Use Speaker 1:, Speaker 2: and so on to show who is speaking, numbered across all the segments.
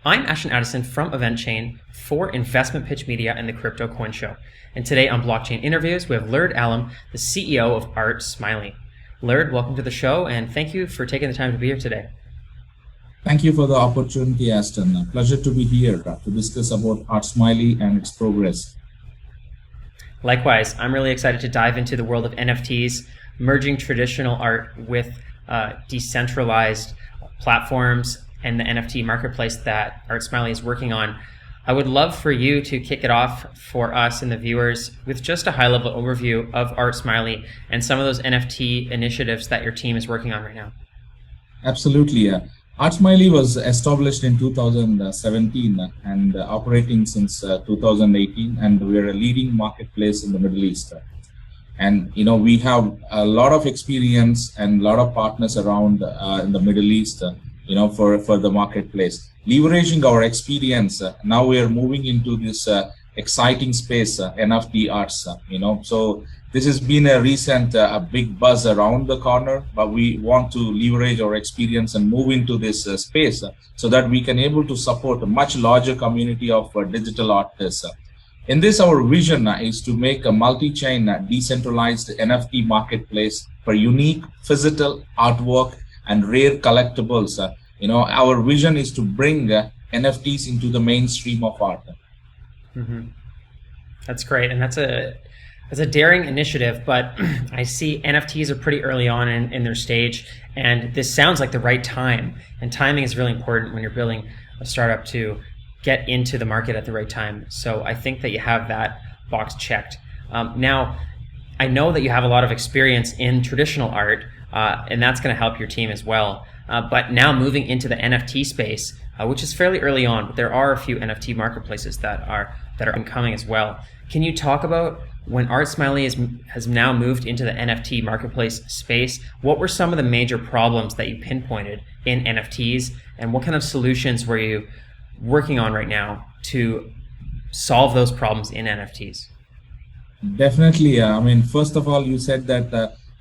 Speaker 1: I'm Ashton Addison from EventChain for Investment Pitch Media and the Crypto Coin Show. And today on Blockchain Interviews, we have Lurdh Allam, the CEO of ArtSmiley. Lurdh, welcome to the show, and thank you for taking the time to be here today.
Speaker 2: Thank you for the opportunity, Ashton. A pleasure to be here to discuss about ArtSmiley and its progress.
Speaker 1: Likewise, I'm really excited to dive into the world of NFTs, merging traditional art with decentralized platforms and the NFT marketplace that ArtSmiley is working on. I would love for you to kick it off for us and the viewers with just a high-level overview of ArtSmiley and some of those NFT initiatives that your team is working on right now.
Speaker 2: Absolutely. ArtSmiley was established in 2017 and operating since 2018, and we're a leading marketplace in the Middle East. And we have a lot of experience and a lot of partners around in the Middle East. For the marketplace. Leveraging our experience, now we are moving into this exciting space, NFT arts, So this has been a recent a big buzz around the corner, but we want to leverage our experience and move into this space so that we can able to support a much larger community of digital artists. In this, our vision is to make a multi-chain decentralized NFT marketplace for unique physical artwork and rare collectibles. Our vision is to bring NFTs into the mainstream of art.
Speaker 1: Mm-hmm. That's great, and that's a daring initiative. But I see NFTs are pretty early on in their stage, and this sounds like the right time. And timing is really important when you're building a startup to get into the market at the right time. So I think that you have that box checked. Now, I know that you have a lot of experience in traditional art. And that's going to help your team as well. But now moving into the NFT space, which is fairly early on, but there are a few NFT marketplaces that are incoming as well. Can you talk about when ArtSmiley has now moved into the NFT marketplace space? What were some of the major problems that you pinpointed in NFTs, and what kind of solutions were you working on right now to solve those problems in NFTs?
Speaker 2: Definitely. First of all, you said that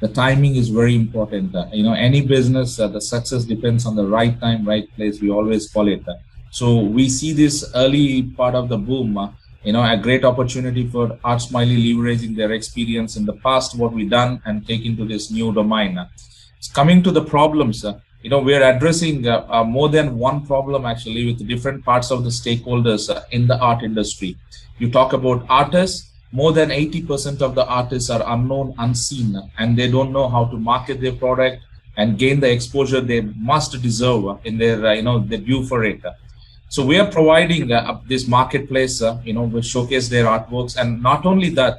Speaker 2: the timing is very important. Any business, the success depends on the right time, right place. We always call it. So we see this early part of the boom, a great opportunity for ArtSmiley leveraging their experience in the past, what we done, and take into this new domain. Coming to the problems, we're addressing more than one problem actually with different parts of the stakeholders in the art industry. You talk about artists. More than 80% of the artists are unknown, unseen, and they don't know how to market their product and gain the exposure they must deserve in their, the due for it. So we are providing this marketplace, we showcase their artworks, and not only that,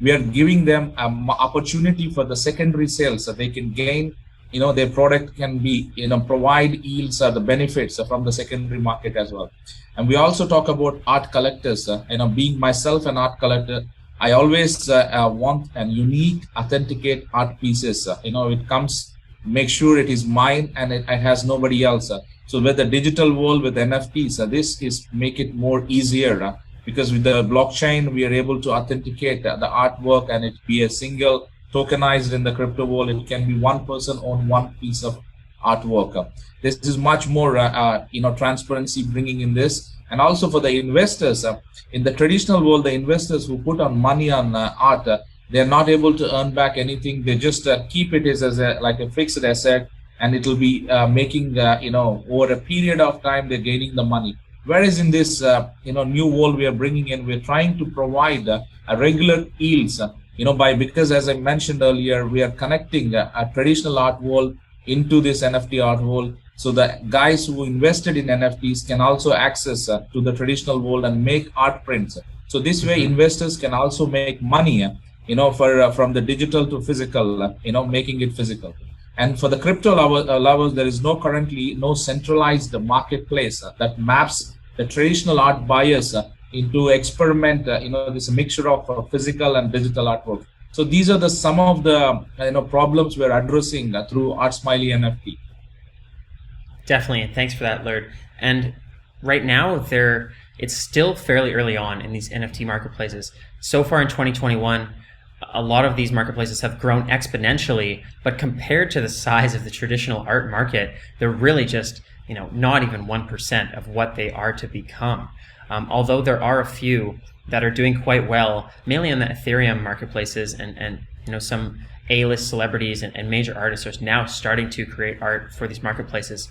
Speaker 2: we are giving them an opportunity for the secondary sales so they can gain, their product can be, provide yields or the benefits from the secondary market as well. And we also talk about art collectors. Being myself an art collector, I always want an unique, authenticate art pieces. It comes, make sure it is mine and it has nobody else. So with the digital world, with NFTs, this is make it more easier because with the blockchain, we are able to authenticate the artwork and it be a single tokenized in the crypto world. It can be one person on one piece of artwork. This is much more, transparency bringing in this. And also for the investors, in the traditional world, the investors who put on money on art, they're not able to earn back anything. They just keep it as like a fixed asset, and it will be making, over a period of time, they're gaining the money. Whereas in this, new world we are bringing in, we're trying to provide a regular yields, because as I mentioned earlier, we are connecting a traditional art world into this NFT art world. So the guys who invested in NFTs can also access to the traditional world and make art prints. So this way, investors can also make money, from the digital to physical, making it physical. And for the crypto lovers, there is currently no centralized marketplace that maps the traditional art buyers into experiment, this mixture of physical and digital artwork. So these are some of the problems we're addressing through ArtSmiley NFT.
Speaker 1: Definitely, and thanks for that, Lurdh. And right now, it's still fairly early on in these NFT marketplaces. So far in 2021, a lot of these marketplaces have grown exponentially, but compared to the size of the traditional art market, they're really just not even 1% of what they are to become. Although there are a few that are doing quite well, mainly on the Ethereum marketplaces, and some A-list celebrities and major artists are now starting to create art for these marketplaces.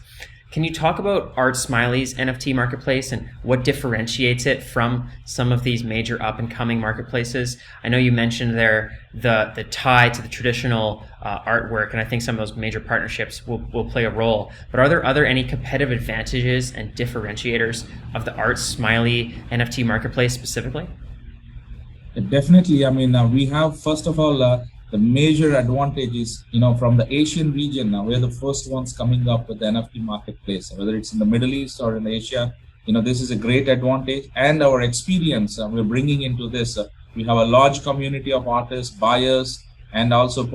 Speaker 1: Can you talk about ArtSmiley's NFT marketplace and what differentiates it from some of these major up-and-coming marketplaces? I know you mentioned there the tie to the traditional artwork, and I think some of those major partnerships will play a role. But are there any competitive advantages and differentiators of the ArtSmiley NFT marketplace specifically?
Speaker 2: Definitely. I mean, we have, first of all, the major advantages, from the Asian region. Now we're the first ones coming up with the NFT marketplace, whether it's in the Middle East or in Asia. This is a great advantage, and our experience we're bringing into this. We have a large community of artists, buyers, and also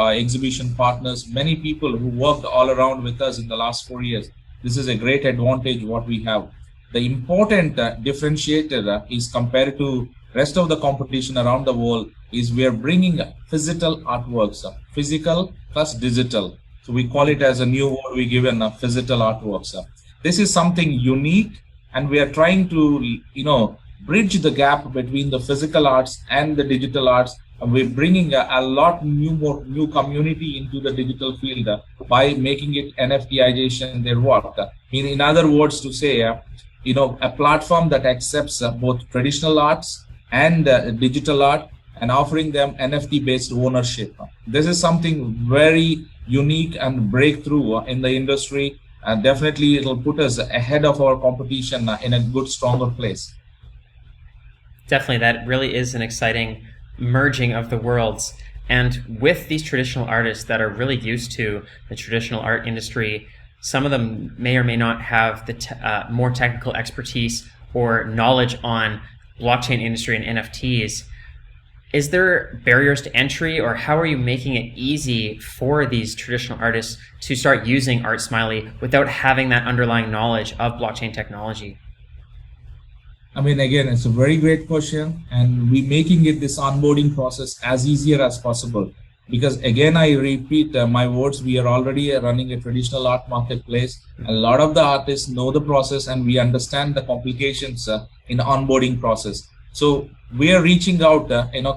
Speaker 2: exhibition partners. Many people who worked all around with us in the last 4 years. This is a great advantage what we have. The important differentiator is compared to rest of the competition around the world is we are bringing physical artworks, physical plus digital. So we call it as a new word we given physical artworks. This is something unique, and we are trying to bridge the gap between the physical arts and the digital arts. And we're bringing a lot new community into the digital field by making it NFTization their work. In other words, to say a platform that accepts both traditional arts and digital art, and offering them NFT-based ownership. This is something very unique and breakthrough in the industry, and definitely it will put us ahead of our competition in a good, stronger place.
Speaker 1: Definitely, that really is an exciting merging of the worlds. And with these traditional artists that are really used to the traditional art industry, some of them may or may not have the more technical expertise or knowledge on blockchain industry and NFTs. Is there barriers to entry, or how are you making it easy for these traditional artists to start using ArtSmiley without having that underlying knowledge of blockchain technology?
Speaker 2: I mean, again, it's a very great question, and we're making it this onboarding process as easier as possible. Because again, I repeat my words, we are already running a traditional art marketplace. A lot of the artists know the process, and we understand the complications in the onboarding process. So we are reaching out,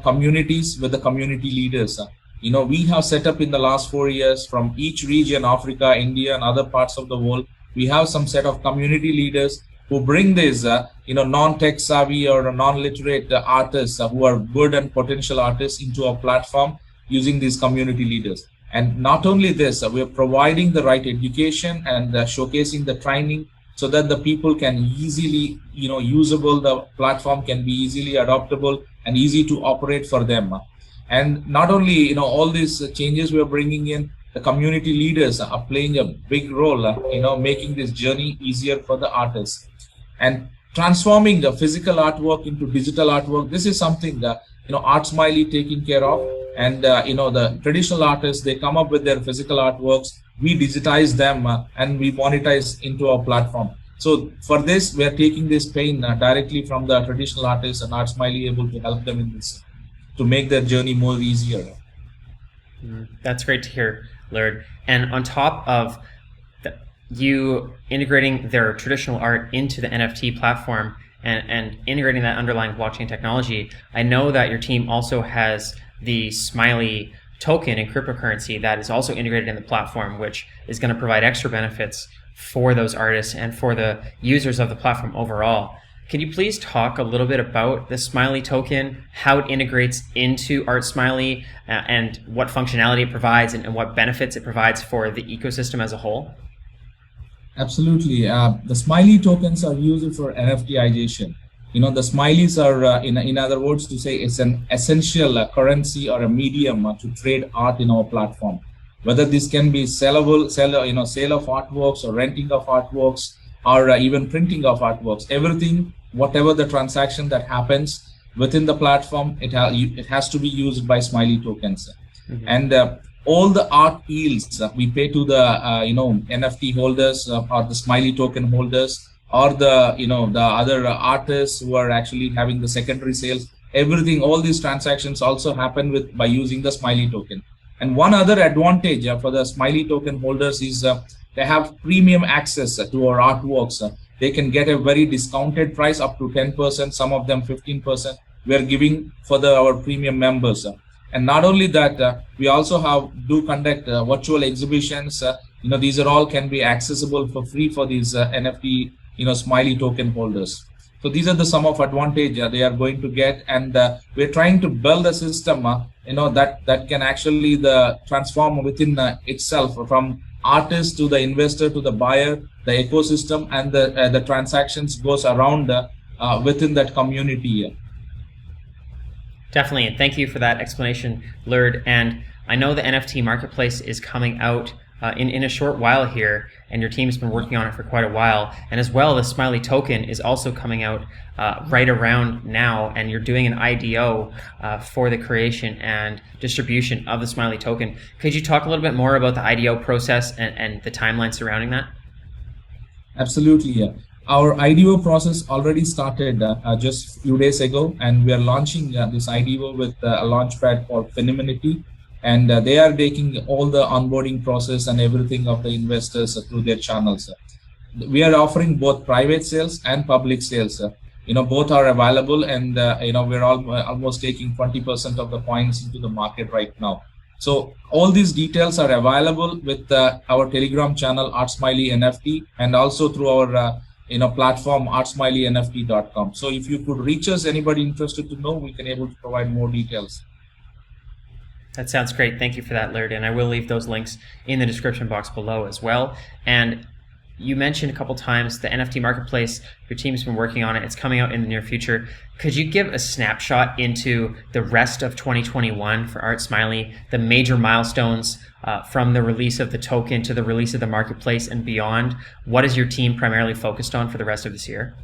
Speaker 2: communities with the community leaders. We have set up in the last 4 years from each region, Africa, India, and other parts of the world. We have some set of community leaders who bring these, non-tech savvy or non-literate artists who are good and potential artists into our platform using these community leaders. And not only this, we are providing the right education and showcasing the training, so that the people can easily, usable, the platform can be easily adoptable and easy to operate for them. And not only, all these changes we are bringing in, the community leaders are playing a big role, making this journey easier for the artists. And transforming the physical artwork into digital artwork, this is something that, ArtSmiley taking care of. And, the traditional artists, they come up with their physical artworks, we digitize them and we monetize into our platform. So for this, we are taking this pain directly from the traditional artists, and ArtSmiley able to help them in this, to make their journey more easier.
Speaker 1: That's great to hear, Lurdh. And on top of you integrating their traditional art into the NFT platform and integrating that underlying blockchain technology, I know that your team also has the SMILEY token and cryptocurrency that is also integrated in the platform, which is going to provide extra benefits for those artists and for the users of the platform overall. Can you please talk a little bit about the SMILEY token, how it integrates into ArtSmiley, and what functionality it provides and what benefits it provides for the ecosystem as a whole?
Speaker 2: Absolutely. The SMILEY tokens are used for NFTization. The SMILEYs are, in other words, to say it's an essential currency or a medium to trade art in our platform. Whether this can be sale of artworks or renting of artworks or even printing of artworks, everything, whatever the transaction that happens within the platform, it has to be used by SMILEY tokens. Mm-hmm. And all the art yields we pay to the NFT holders or the SMILEY token holders, or the other artists who are actually having the secondary sales, everything, all these transactions also happen by using the SMILEY token. And one other advantage for the SMILEY token holders is they have premium access to our artworks. They can get a very discounted price up to 10%, some of them 15%. We are giving for our premium members. And not only that, we also do conduct virtual exhibitions. These are all can be accessible for free for these NFT, Smiley token holders. So these are the sum of advantage they are going to get, and we're trying to build a system, that can actually transform within itself from artist to the investor to the buyer, the ecosystem, and the transactions goes around within that community.
Speaker 1: Definitely, and thank you for that explanation, Lurdh. And I know the NFT Marketplace is coming out in a short while here, and your team's been working on it for quite a while. And as well, the Smiley token is also coming out right around now, and you're doing an IDO for the creation and distribution of the Smiley token. Could you talk a little bit more about the IDO process and the timeline surrounding that?
Speaker 2: Absolutely, yeah. Our IDO process already started just a few days ago, and we are launching this IDO with a launchpad called Finiminity. And they are taking all the onboarding process and everything of the investors through their channels. We are offering both private sales and public sales. Both are available, and we're almost taking 20% of the points into the market right now. So all these details are available with our Telegram channel ArtSmiley NFT, and also through our platform ArtSmileyNFT.com. So if you could reach us, anybody interested to know, we can able to provide more details.
Speaker 1: That sounds great. Thank you for that, Lurdh. And I will leave those links in the description box below as well. And you mentioned a couple times the NFT Marketplace. Your team's been working on it. It's coming out in the near future. Could you give a snapshot into the rest of 2021 for ArtSmiley, the major milestones from the release of the token to the release of the marketplace and beyond? What is your team primarily focused on for the rest of this year?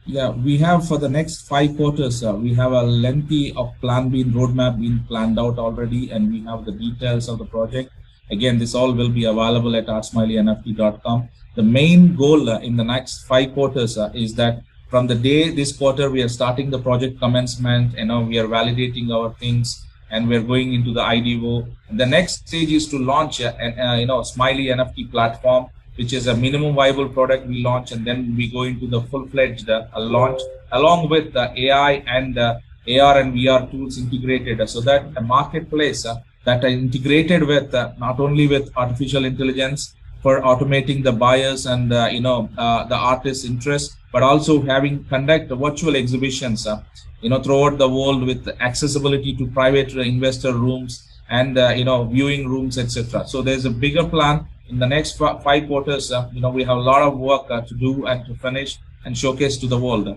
Speaker 2: Yeah, we have for the next 5 quarters, we have a lengthy plan roadmap being planned out already, and we have the details of the project. Again, this all will be available at ArtSmileyNFT.com. The main goal in the next 5 quarters is that from the day this quarter we are starting the project commencement, we are validating our things, and we're going into the IDO. The next stage is to launch a Smiley NFT platform, which is a minimum viable product we launch, and then we go into the full-fledged launch along with the AI and AR and VR tools integrated, so that a marketplace that are integrated with not only with artificial intelligence for automating the buyers and the artist's interest, but also conduct virtual exhibitions throughout the world with accessibility to private investor rooms and viewing rooms, etc. So there's a bigger plan. In the next 5 quarters, we have a lot of work to do and to finish and showcase to the world.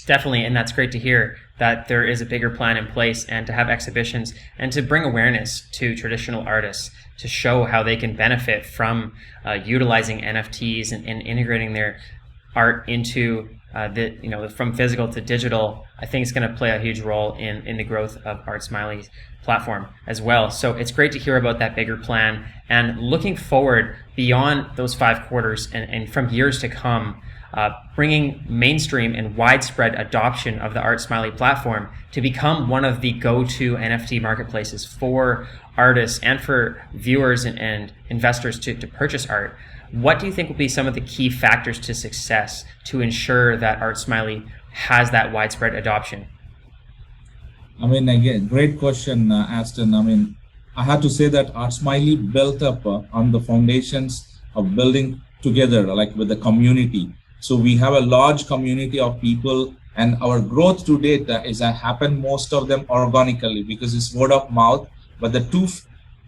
Speaker 1: Definitely, and that's great to hear that there is a bigger plan in place, and to have exhibitions and to bring awareness to traditional artists to show how they can benefit from utilizing NFTs and integrating their art into from physical to digital. I think it's going to play a huge role in the growth of ArtSmiley's platform as well. So it's great to hear about that bigger plan, and looking forward beyond those 5 quarters and from years to come, bringing mainstream and widespread adoption of the ArtSmiley platform to become one of the go-to NFT marketplaces for artists and for viewers and investors to purchase art. What do you think will be some of the key factors to success to ensure that ArtSmiley has that widespread adoption?
Speaker 2: Again, great question, Ashton. I have to say that ArtSmiley built up on the foundations of building together, like with the community. So we have a large community of people, and our growth to date is happened most of them organically because it's word of mouth. But the two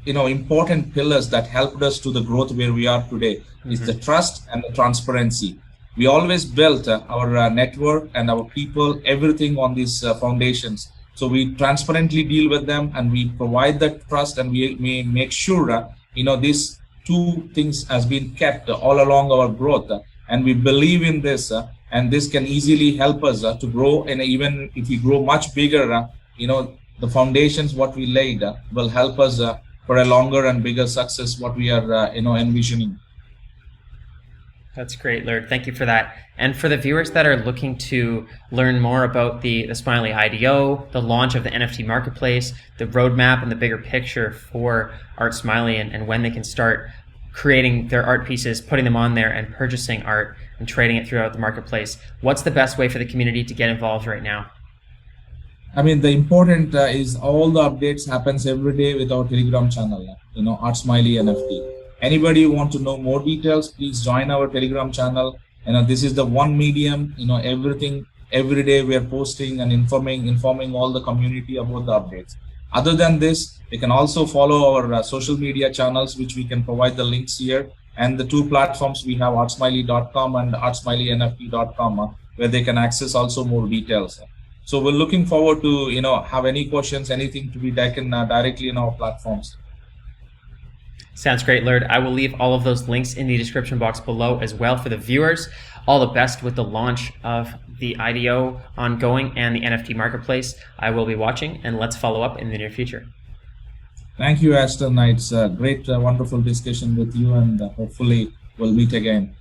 Speaker 2: important pillars that helped us to the growth where we are today is the trust and the transparency. We always built our network and our people, everything on these foundations. So we transparently deal with them, and we provide that trust, and we make sure these two things has been kept all along our growth. And we believe in this, and this can easily help us to grow. And even if we grow much bigger, the foundations what we laid will help us for a longer and bigger success what we are envisioning.
Speaker 1: That's great, Lurdh. Thank you for that. And for the viewers that are looking to learn more about the Smiley IDO, the launch of the NFT Marketplace, the roadmap and the bigger picture for ArtSmiley and when they can start, creating their art pieces, putting them on there, and purchasing art and trading it throughout the marketplace. What's the best way for the community to get involved right now?
Speaker 2: I mean, the important is all the updates happens every day with our Telegram channel, ArtSmiley NFT. Anybody who want to know more details, please join our Telegram channel. This is the one medium, everything, every day we are posting and informing all the community about the updates. Other than this, they can also follow our social media channels, which we can provide the links here. And the two platforms we have, artsmiley.com and artsmileynft.com, where they can access also more details. So we're looking forward to, have any questions, anything to be taken directly in our platforms.
Speaker 1: Sounds great, Lurdh. I will leave all of those links in the description box below as well for the viewers. All the best with the launch of the IDO ongoing and the NFT Marketplace. I will be watching, and let's follow up in the near future.
Speaker 2: Thank you, Ashton. It's a great, wonderful discussion with you, and hopefully we'll meet again.